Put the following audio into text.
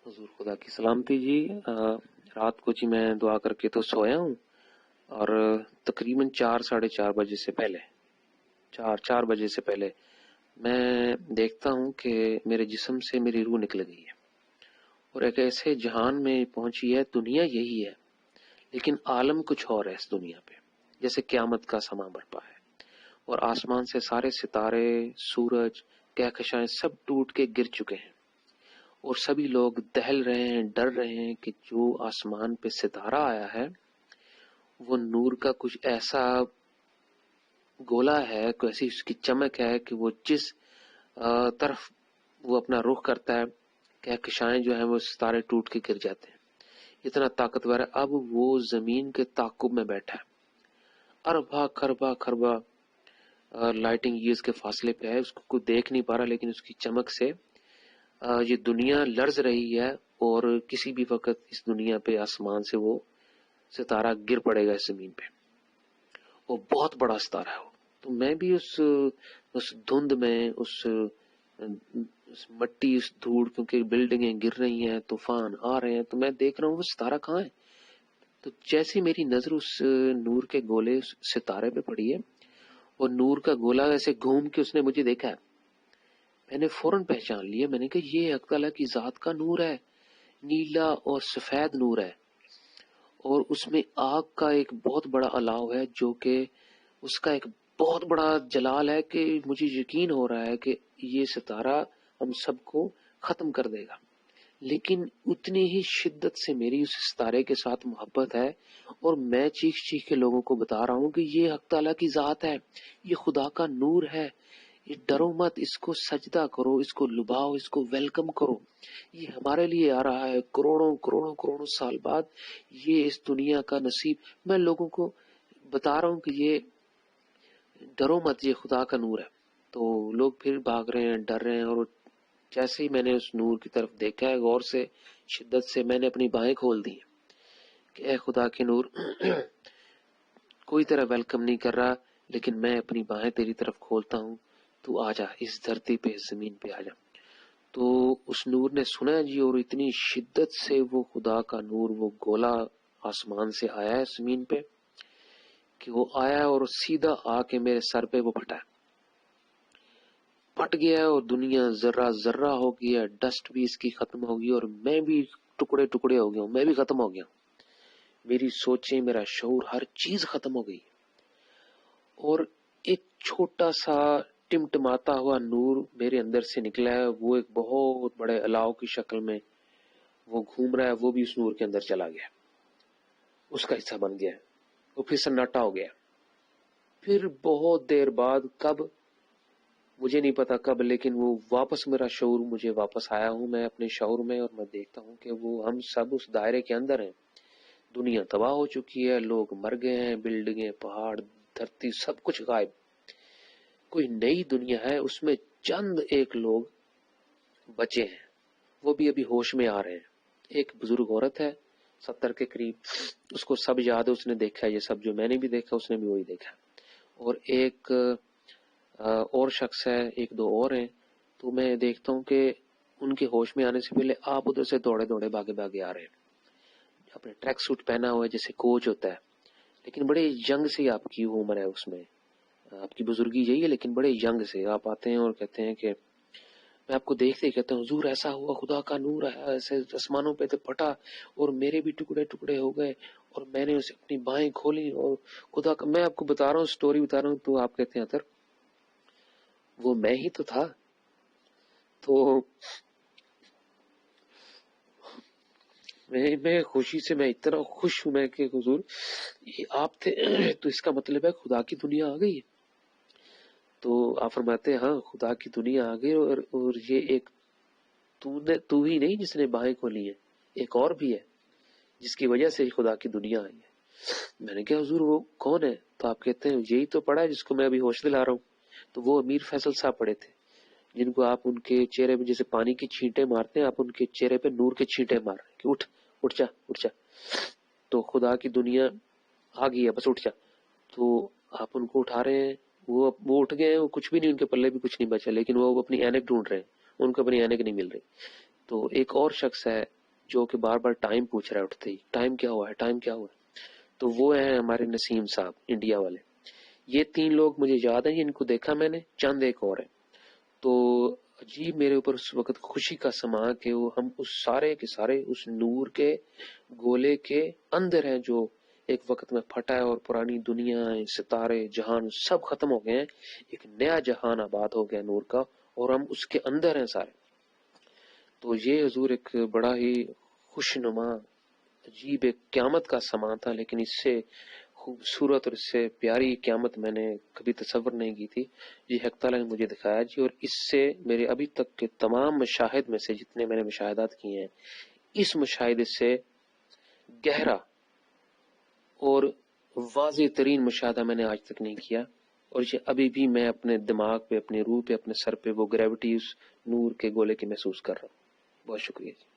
حضور خدا کی سلامتی جی۔ رات کو جی میں دعا کر کے تو سویا ہوں، اور تقریباً 4 ساڑھے 4 بجے سے پہلے 4 بجے سے پہلے میں دیکھتا ہوں کہ میرے جسم سے میری روح نکل گئی ہے اور ایک ایسے جہان میں پہنچی ہے۔ دنیا یہی ہے لیکن عالم کچھ اور ہے اس دنیا پہ، جیسے قیامت کا سما برپا ہے اور آسمان سے سارے ستارے، سورج، کہکشائیں سب ٹوٹ کے گر چکے ہیں، اور سبھی لوگ دہل رہے ہیں، ڈر رہے ہیں کہ جو آسمان پہ ستارہ آیا ہے وہ نور کا کچھ ایسا گولا ہے، کوئی ایسی اس کی چمک ہے کہ وہ جس طرف وہ اپنا رخ کرتا ہے، کہکشائیں جو ہیں وہ ستارے ٹوٹ کے گر جاتے ہیں۔ اتنا طاقتور ہے۔ اب وہ زمین کے تعاقب میں بیٹھا ہے، اربا خربا خربا لائٹنگ ایئرز کے فاصلے پہ ہے، اس کو کوئی دیکھ نہیں پا رہا، لیکن اس کی چمک سے یہ دنیا لرز رہی ہے، اور کسی بھی وقت اس دنیا پہ آسمان سے وہ ستارہ گر پڑے گا اس زمین پہ۔ وہ بہت بڑا ستارہ ہے وہ۔ تو میں بھی اس دھند میں، اس مٹی، اس دھوڑ، کیونکہ بلڈنگیں گر رہی ہیں، طوفان آ رہے ہیں، تو میں دیکھ رہا ہوں وہ ستارہ کہاں ہے۔ تو جیسے میری نظر اس نور کے گولے اس ستارے پہ پڑی ہے، اور نور کا گولا ایسے گھوم کے اس نے مجھے دیکھا ہے، میں نے فوراً پہچان لیا۔ میں نے کہا یہ حق تعالیٰ کی ذات کا نور ہے، نیلا اور سفید نور ہے، اور اس میں آگ کا ایک بہت بڑا الاؤ ہے، جو کہ اس کا ایک بہت بڑا جلال ہے کہ مجھے یقین ہو رہا ہے کہ یہ ستارہ ہم سب کو ختم کر دے گا۔ لیکن اتنی ہی شدت سے میری اس ستارے کے ساتھ محبت ہے، اور میں چیخ چیخ کے لوگوں کو بتا رہا ہوں کہ یہ حق تعالیٰ کی ذات ہے، یہ خدا کا نور ہے، یہ ڈرو مت، اس کو سجدہ کرو، اس کو لباؤ، اس کو ویلکم کرو، یہ ہمارے لیے آ رہا ہے کروڑوں کروڑوں کروڑوں سال بعد، یہ اس دنیا کا نصیب۔ میں لوگوں کو بتا رہا ہوں کہ یہ ڈرو مت، یہ خدا کا نور ہے۔ تو لوگ پھر بھاگ رہے ہیں، ڈر رہے ہیں، اور جیسے ہی میں نے اس نور کی طرف دیکھا ہے غور سے، شدت سے، میں نے اپنی باہیں کھول دی کہ اے خدا کے نور، کوئی تیرا ویلکم نہیں کر رہا، لیکن میں اپنی باہیں تیری طرف کھولتا ہوں، تو آ جا اس دھرتی پہ، اس زمین پہ آ جا۔ تو اس نور نے سنا جی، اور اتنی شدت سے وہ خدا کا نور، وہ گولا آسمان سے آیا ہے زمین پہ، کہ وہ آیا اور سیدھا آ کے میرے سر پہ وہ پھٹا، پھٹ گیا، اور دنیا ذرہ ذرہ ہو گیا، ڈسٹ بھی اس کی ختم ہو گئی، اور میں بھی ٹکڑے ٹکڑے ہو گیا ہوں، میں بھی ختم ہو گیا ہوں، میری سوچیں، میرا شعور، ہر چیز ختم ہو گئی، اور ایک چھوٹا سا ٹمٹماتا ہوا نور میرے اندر سے نکلا ہے، وہ ایک بہت بڑے الاؤ کی شکل میں وہ گھوم رہا ہے، وہ بھی اس نور کے اندر چلا گیا، اس کا حصہ بن گیا، وہ پھر سناٹا ہو گیا۔ پھر بہت دیر بعد، کب مجھے نہیں پتا کب، لیکن وہ واپس میرا شعور مجھے واپس آیا ہوں میں اپنے شعور میں، اور میں دیکھتا ہوں کہ وہ ہم سب اس دائرے کے اندر ہیں۔ دنیا تباہ ہو چکی ہے، لوگ مر گئے ہیں، بلڈنگیں، پہاڑ، دھرتی، سب کچھ غائب، کوئی نئی دنیا ہے، اس میں چند ایک لوگ بچے ہیں، وہ بھی ابھی ہوش میں آ رہے ہیں۔ ایک بزرگ عورت ہے 70 کے قریب، اس کو سب یاد ہے، اس نے دیکھا ہے یہ سب، جو میں نے بھی دیکھا اس نے بھی وہی دیکھا، اور ایک اور شخص ہے، ایک دو اور ہیں۔ تو میں دیکھتا ہوں کہ ان کے ہوش میں آنے سے پہلے آپ ادھر سے دوڑے دوڑے بھاگے بھاگے آ رہے ہیں، اپنے ٹریک سوٹ پہنا ہوا ہے جیسے کوچ ہوتا ہے، لیکن بڑے ینگ سے آپ کی عمر ہے، اس میں آپ کی بزرگی یہی ہے، لیکن بڑے ینگ سے آپ آتے ہیں اور کہتے ہیں کہ میں آپ کو دیکھتے ہی کہتا ہوں حضور ایسا ہوا، خدا کا نور آیا، ایسے آسمانوں پہ تو پھٹا، اور میرے بھی ٹکڑے ٹکڑے ہو گئے، اور میں نے اسے اپنی باہیں کھولی، اور خدا کا، میں آپ کو بتا رہا ہوں، سٹوری بتا رہا ہوں، تو آپ کہتے ہیں اطہر وہ میں ہی تو تھا۔ تو میں خوشی سے، میں اتنا خوش ہوں میں کہ حضور یہ آپ تھے، تو اس کا مطلب ہے خدا کی دنیا آ گئی ہے۔ تو آپ فرماتے ہیں ہاں خدا کی دنیا آ گئی، اور یہ ایک تو ہی نہیں جس نے باہیں کھولی ہیں، ایک اور بھی ہے جس کی وجہ سے خدا کی دنیا آئی ہے۔ میں نے کہا حضور وہ کون ہے؟ تو آپ کہتے ہیں یہی تو پڑھا ہے جس کو میں ابھی ہوش دلا رہا ہوں۔ تو وہ امیر فیصل صاحب پڑھے تھے، جن کو آپ ان کے چہرے پہ جیسے پانی کی چھینٹیں مارتے ہیں، آپ ان کے چہرے پہ نور کے چھینٹیں مار رہے ہیں کہ اٹھ اٹھ جا اٹھ جا، تو خدا کی دنیا آ گئی ہے، بس اٹھ جا۔ تو آپ ان کو اٹھا رہے ہیں، وہ اٹھ گئے ہیں، وہ کچھ بھی نہیں، ان کے پلے بھی کچھ نہیں بچا، لیکن وہ اپنی اینک ڈھونڈ رہے ہیں، ان کو اپنی اینک نہیں مل رہی۔ تو ایک اور شخص ہے جو کہ بار بار ٹائم پوچھ رہا ہے اٹھتے ہی، ٹائم کیا ہوا ہے، ٹائم کیا ہوا ہے. تو وہ ہیں ہمارے نسیم صاحب انڈیا والے. یہ 3 لوگ مجھے یاد ہیں، ان کو دیکھا میں نے، چند ایک اور ہیں. تو عجیب میرے اوپر اس وقت خوشی کا سما کہ وہ ہم اس سارے کے سارے اس نور کے گولے کے اندر ہیں جو ایک وقت میں پھٹا ہے، اور پرانی دنیا، ستارے، جہان سب ختم ہو گئے ہیں. ایک نیا جہان آباد ہو گیا نور کا، اور ہم اس کے اندر ہیں سارے. تو یہ حضور ایک بڑا ہی خوشنما عجیب ایک قیامت کا سما تھا، لیکن اس سے خوبصورت اور اس سے پیاری قیامت میں نے کبھی تصور نہیں کی تھی. جی حق تعالیٰ نے مجھے دکھایا جی، اور اس سے میرے ابھی تک کے تمام مشاہد میں سے جتنے میں نے مشاہدات کیے ہیں، اس مشاہدے سے گہرا اور واضح ترین مشاہدہ میں نے آج تک نہیں کیا. اور یہ ابھی بھی میں اپنے دماغ پہ، اپنے روح پہ، اپنے سر پہ وہ گریوٹی اس نور کے گولے کی محسوس کر رہا ہوں. بہت شکریہ جی.